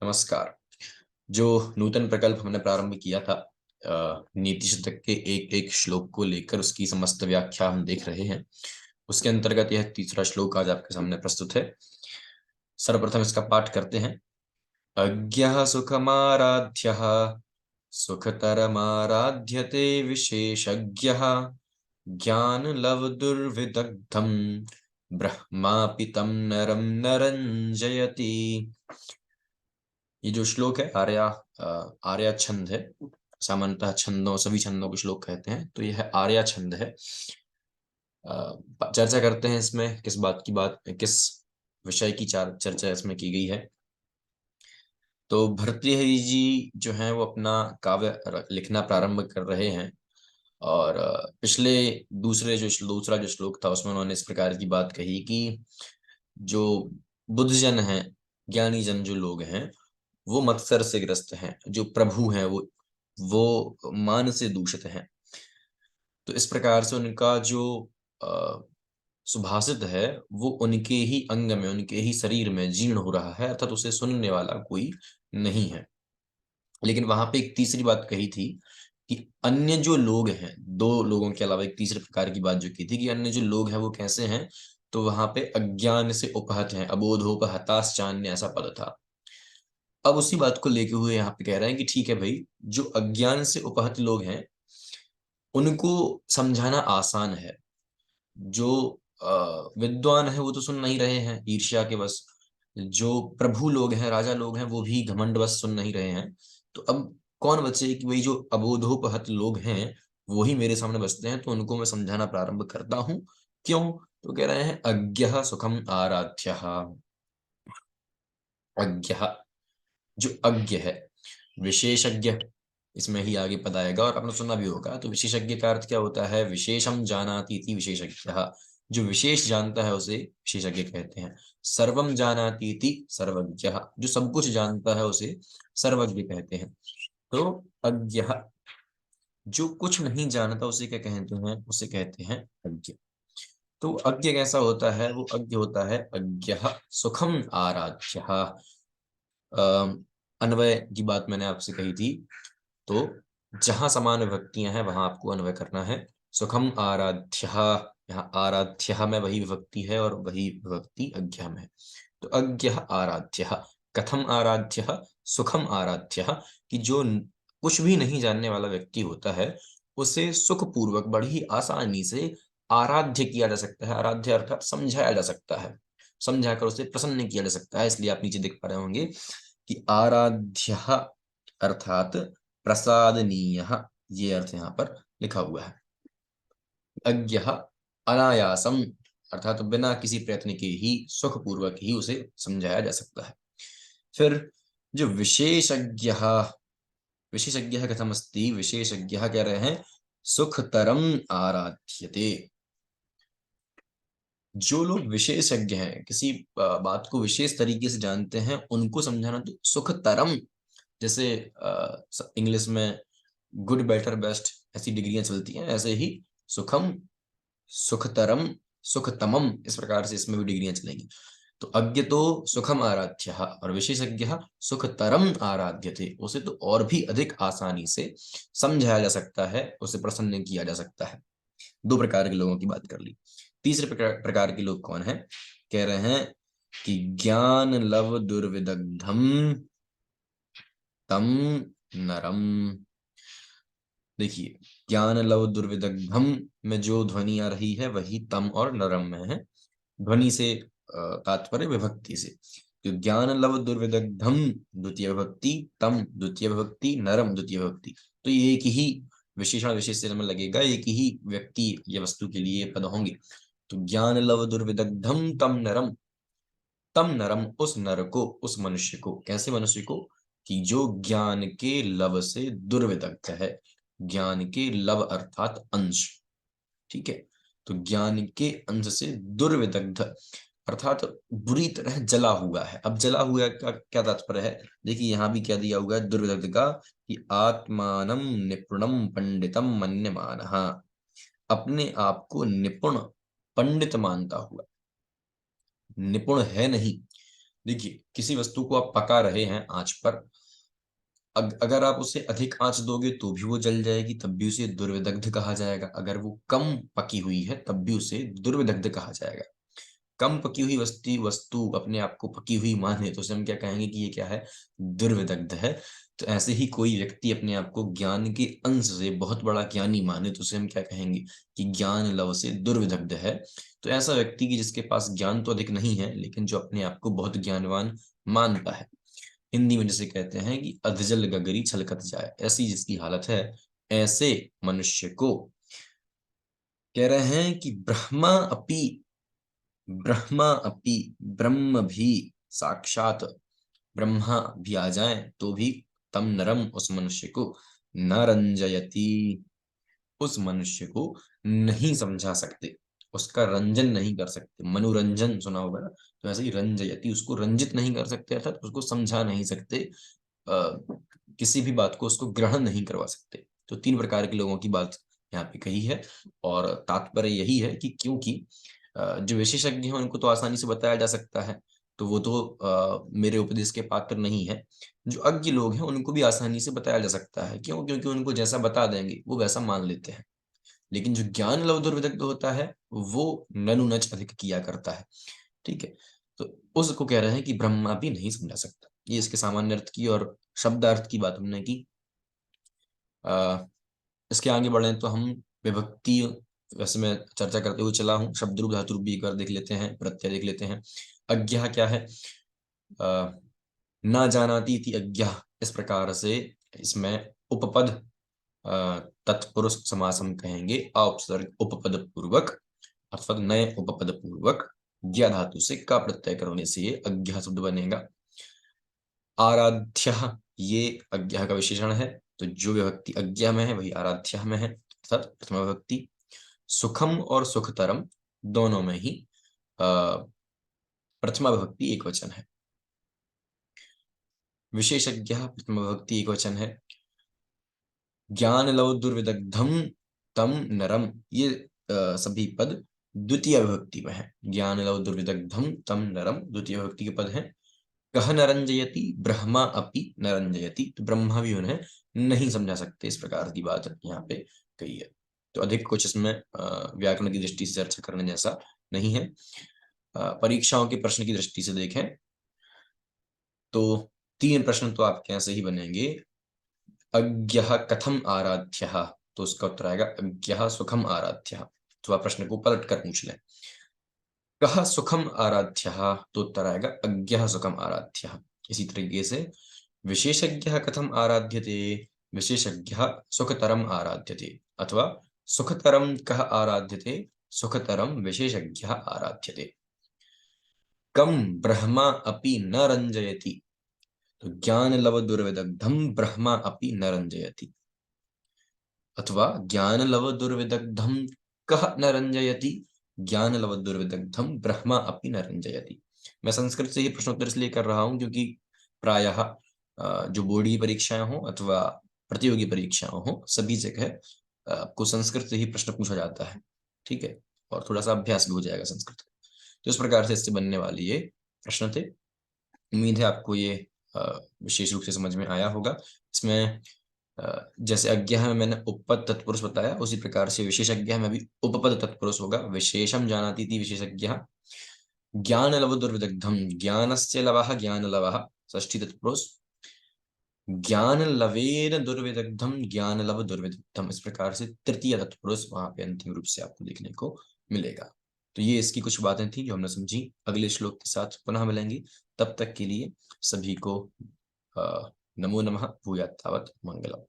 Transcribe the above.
नमस्कार। जो नूतन प्रकल्प हमने प्रारंभ किया था नीति शतक के एक एक श्लोक को लेकर उसकी समस्त व्याख्या हम देख रहे हैं। उसके अंतर्गत यह तीसरा श्लोक आज आपके सामने प्रस्तुत है। सर्वप्रथम इसका पाठ करते हैं। अज्ञः सुखमाराध्यः सुखतरमाराध्यते विशेषज्ञः ज्ञानलवदुर्विदग्धं ब्रह्मापि तं नरं नरञ्जयति। ये जो श्लोक है आर्या छंद है। सामान्यतः छंदों सभी छंदों को श्लोक कहते हैं, तो यह आर्या छंद है। चर्चा करते हैं इसमें किस विषय की चर्चा इसमें की गई है। तो भर्तृहरि जी जो हैं वो अपना काव्य लिखना प्रारंभ कर रहे हैं और पिछले दूसरा जो श्लोक था उसमें उन्होंने इस प्रकार की बात कही कि जो बुद्धजन हैं, ज्ञानी जन जो लोग हैं, वो मत्सर से ग्रस्त हैं। जो प्रभु हैं वो मान से दूषित हैं। तो इस प्रकार से उनका जो सुभाषित है वो उनके ही अंग में, उनके ही शरीर में जीर्ण हो रहा है, अर्थात उसे सुनने वाला कोई नहीं है। लेकिन वहां पे एक तीसरी बात कही थी कि अन्य जो लोग हैं, दो लोगों के अलावा एक तीसरे प्रकार की बात जो की थी कि अन्य जो लोग हैं वो कैसे हैं। तो वहां पे अज्ञान से उपहत हैं, अबोधोपहताश्चान्य ऐसा पद था। अब उसी बात को लेके हुए यहाँ पे कह रहे हैं कि ठीक है भाई, जो अज्ञान से उपहत लोग हैं उनको समझाना आसान है। जो विद्वान है वो तो सुन नहीं रहे हैं ईर्ष्या के बस। जो प्रभु लोग हैं, राजा लोग हैं, वो भी घमंड बस सुन नहीं रहे हैं। तो अब कौन बचे कि भाई जो अबोधोपहत लोग हैं वो ही मेरे सामने बसते हैं, तो उनको मैं समझाना प्रारंभ करता हूं। क्यों? तो कह रहे हैं अज्ञः सुखम आराध्यः। अज्ञः जो अज्ञ है, विशेषज्ञ इसमें ही आगे पद आएगा और आपने सुना भी होगा। तो विशेषज्ञ का अर्थ क्या होता है? विशेषम जानाति इति विशेषज्ञः। जो विशेष जानता है उसे विशेषज्ञ कहते हैं। सर्वम जानाति इति सर्वज्ञः। जो सब कुछ जानता है उसे सर्वज्ञ कहते हैं। तो अज्ञः जो कुछ नहीं जानता उसे क्या कहते हैं? उसे कहते हैं अज्ञ। तो अज्ञ कैसा होता है? वो अज्ञ होता है अज्ञः सुखम आराध्यः। अन्वय की बात मैंने आपसे कही थी, तो जहां समान विभक्तियां हैं वहां आपको अन्वय करना है। सुखम आराध्य, यहाँ आराध्य में वही विभक्ति है और वही विभक्ति अज्ञ में है। तो अज्ञ आराध्य। कथम आराध्य? सुखम आराध्य। कि जो कुछ भी नहीं जानने वाला व्यक्ति होता है उसे सुख पूर्वक बड़ी आसानी से आराध्य किया जा सकता है। आराध्य अर्थात समझाया जा सकता है, समझाकर उसे प्रसन्न किया जा सकता है। इसलिए आप नीचे देख पा रहे होंगे कि आराध्य अर्थात प्रसादनीय, ये अर्थ यहाँ पर लिखा हुआ है। अज्ञ अनायासम अर्थात बिना किसी प्रयत्न के ही सुखपूर्वक ही उसे समझाया जा सकता है। फिर जो विशेषज्ञ, विशेषज्ञ कथमस्ति? विशेषज्ञ कह रहे हैं सुखतरम आराध्यते। जो लोग विशेषज्ञ हैं, किसी बात को विशेष तरीके से जानते हैं, उनको समझाना तो सुखतरम। जैसे इंग्लिश में गुड बेटर बेस्ट ऐसी डिग्रियां चलती हैं, ऐसे ही सुखम, सुखतरम, सुखतमम इस प्रकार से इसमें भी डिग्रियां चलेंगी। तो अज्ञ तो सुखम आराध्य और विशेषज्ञ सुखतरम आराध्यते। उसे तो और भी अधिक आसानी से समझाया जा सकता है, उसे प्रसन्न किया जा सकता है। दो प्रकार के लोगों की बात कर ली। तीसरे प्रकार के लोग कौन है? कह रहे हैं कि ज्ञान लव दुर्विदग्धम तम नरम। देखिए, ज्ञान लव दुर्विदग्धम में जो ध्वनि आ रही है वही तम और नरम में है। ध्वनि से तात्पर्य विभक्ति से। तो ज्ञान लव दुर्विदग्धम द्वितीय विभक्ति, तम द्वितीय विभक्ति, नरम द्वितीय विभक्ति। तो ये एक ही विशेषण विशेषण में लगेगा, एक ही व्यक्ति या वस्तु के लिए पद होंगे। तो ज्ञान लव दुर्विदग्धम तम नरम। तम नरम उस नर को, उस मनुष्य को। कैसे मनुष्य को? कि जो ज्ञान के लव से दुर्विदग्ध है। ज्ञान के लव अर्थात अंश, ठीक है। तो ज्ञान के अंश से दुर्विदग्ध अर्थात बुरी तरह जला हुआ है। अब जला हुआ का क्या तात्पर्य है? देखिए यहां भी क्या दिया हुआ है दुर्विदग्ध का, कि आत्मानम निपुणम पंडितम मन्यमानः। अपने आप को निपुण पंडित मानता हुआ। निपुण है नहीं, देखिए, किसी वस्तु को आप पका रहे हैं आंच पर, अगर आप उसे अधिक आंच दोगे तो भी वो जल जाएगी, तब भी उसे दुर्विदग्ध कहा जाएगा। अगर वो कम पकी हुई है तब भी उसे दुर्विदग्ध कहा जाएगा। कम पकी हुई वस्तु अपने आप को पकी हुई माने तो उसे हम क्या कहेंगे कि ये क्या है, दुर्विदग्ध है। तो ऐसे ही कोई व्यक्ति अपने आप को ज्ञान के अंश से बहुत बड़ा ज्ञानी माने तो उसे हम क्या कहेंगे कि ज्ञान लव से दुर्विदग्ध है। तो ऐसा व्यक्ति की जिसके पास ज्ञान तो अधिक नहीं है लेकिन जो अपने आप को बहुत ज्ञानवान मानता है। हिंदी में जैसे कहते हैं कि अधजल गगरी छलकत जाए, ऐसी जिसकी हालत है, ऐसे मनुष्य को कह रहे हैं कि ब्रह्मा अपि ब्रह्म भी साक्षात ब्रह्मा भी आ जाए तो भी तम नरम उस मनुष्य को न रंजयति, उस मनुष्य को नहीं समझा सकते, उसका रंजन नहीं कर सकते। मनोरंजन सुना होगा ना, तो ऐसे ही रंजयति, उसको रंजित नहीं कर सकते अर्थात उसको समझा नहीं सकते, किसी भी बात को उसको ग्रहण नहीं करवा सकते। तो तीन प्रकार के लोगों की बात यहाँ पे कही है और तात्पर्य यही है कि क्योंकि जो विशेषज्ञ हैं उनको तो आसानी से बताया जा सकता है, तो वो तो मेरे उपदेश के पात्र नहीं है। जो अज्ञ लोग हैं उनको भी आसानी से बताया जा सकता है, क्यों? क्योंकि उनको जैसा बता देंगे वो वैसा मान लेते हैं। लेकिन जो ज्ञान लव दुर्विदग्ध होता है वो ननु नच अधिक किया करता है। ठीक है, तो उसको कह रहे हैं कि ब्रह्मा भी नहीं समझा सकता। ये इसके सामान्य अर्थ की और शब्दार्थ की बात हमने की। आ, इसके आगे बढ़े तो हम विभक्ति, वैसे मैं चर्चा करते हुए चला हूँ, शब्द रूप धातु रूप भी एक बार देख लेते हैं, प्रत्यय देख लेते हैं। अज्ञा क्या है? आ, ना जानाति इति अज्ञा, इस प्रकार से इसमें उपपद तत्पुरुष समास हम कहेंगे, औपसर्ग उपपद पूर्वक अर्थात नए उपपद पूर्वक ज्ञा धातु से का प्रत्यय करने से ये अज्ञा शब्द बनेगा। आराध्य, ये अज्ञा का विशेषण है, तो जो विभक्ति अज्ञा में है वही आराध्य में है, अर्थात प्रथमा विभक्ति। सुखम और सुखतरम दोनों में ही प्रथमा विभक्ति एक वचन है। विशेषज्ञ प्रथमा विभक्ति एक वचन है। ज्ञान लव दुर्विदग्धम तम नरम, ये सभी पद द्वितीय विभक्ति में है। ज्ञान लव दुर्विदग्धम तम नरम द्वितीय विभक्ति के पद हैं। कह नरंजयति ब्रह्मा अपि नरंजयति, तो ब्रह्मा भी उन्हें नहीं समझा सकते, इस प्रकार की बात यहाँ पे कही है। तो अधिक कुछ इसमें व्याकरण की दृष्टि से चर्चा करने जैसा नहीं है। परीक्षाओं के प्रश्न की दृष्टि से देखें तो तीन प्रश्न तो आपके यहाँ से ही बनेंगे। अज्ञः कथम आराध्यः, तो उसका उत्तर आएगा अज्ञः सुखम आराध्यः। तो आप प्रश्न को पलट कर पूछ लें। कः सुखम आराध्यः, तो उत्तर आएगा अज्ञः सुखम आराध्यः। इसी तरीके से विशेषज्ञः कथम आराध्यते, विशेषज्ञः सुखतरम आराध्यते, अथवा सुखतरम कः आराध्यते, सुखतरम विशेषज्ञः आराध्यते। कम ब्रह्मा अपि न रंजयति, तो ज्ञान लव दुर्विदग्धम ब्रह्मा अपि न रंजयति, अथवा ज्ञान लव दुर्विदग्धम कः न रंजयति, ज्ञान लव दुर्विदग्धम ब्रह्मा अपि न रंजयति। मैं संस्कृत से ही प्रश्नोत्तर इसलिए कर रहा हूं क्योंकि प्रायः जो बोर्ड की परीक्षाएं हो अथवा प्रतियोगी परीक्षाएं हो सभी जगह आपको संस्कृत से ही प्रश्न पूछा जाता है। ठीक है, और थोड़ा सा अभ्यास भी हो जाएगा संस्कृत का। तो इस प्रकार से इससे बनने वाली ये प्रश्न थे। उम्मीद है आपको ये विशेष रूप से समझ में आया होगा। इसमें जैसे अज्ञा में मैंने उपपद तत्पुरुष बताया, उसी प्रकार से विशेषज्ञ में भी उपपद तत्पुरुष होगा। विशेषम जानाति इति विशेषज्ञ। ज्ञान लव दुर्विदग्धम, ज्ञानस्य लवः ज्ञान लवः षष्ठी तत्पुरुष। ज्ञान लवेन दुर्विदग्धम, ज्ञान लव दुर्विदग्धम, इस प्रकार से तृतीय तत्पुरुष वहां पे अंतिम रूप से आपको देखने को मिलेगा। तो ये इसकी कुछ बातें थी जो हमने समझी। अगले श्लोक के साथ पुनः मिलेंगे, तब तक के लिए सभी को नमो नमः, भूयात् तावत् मंगलम्।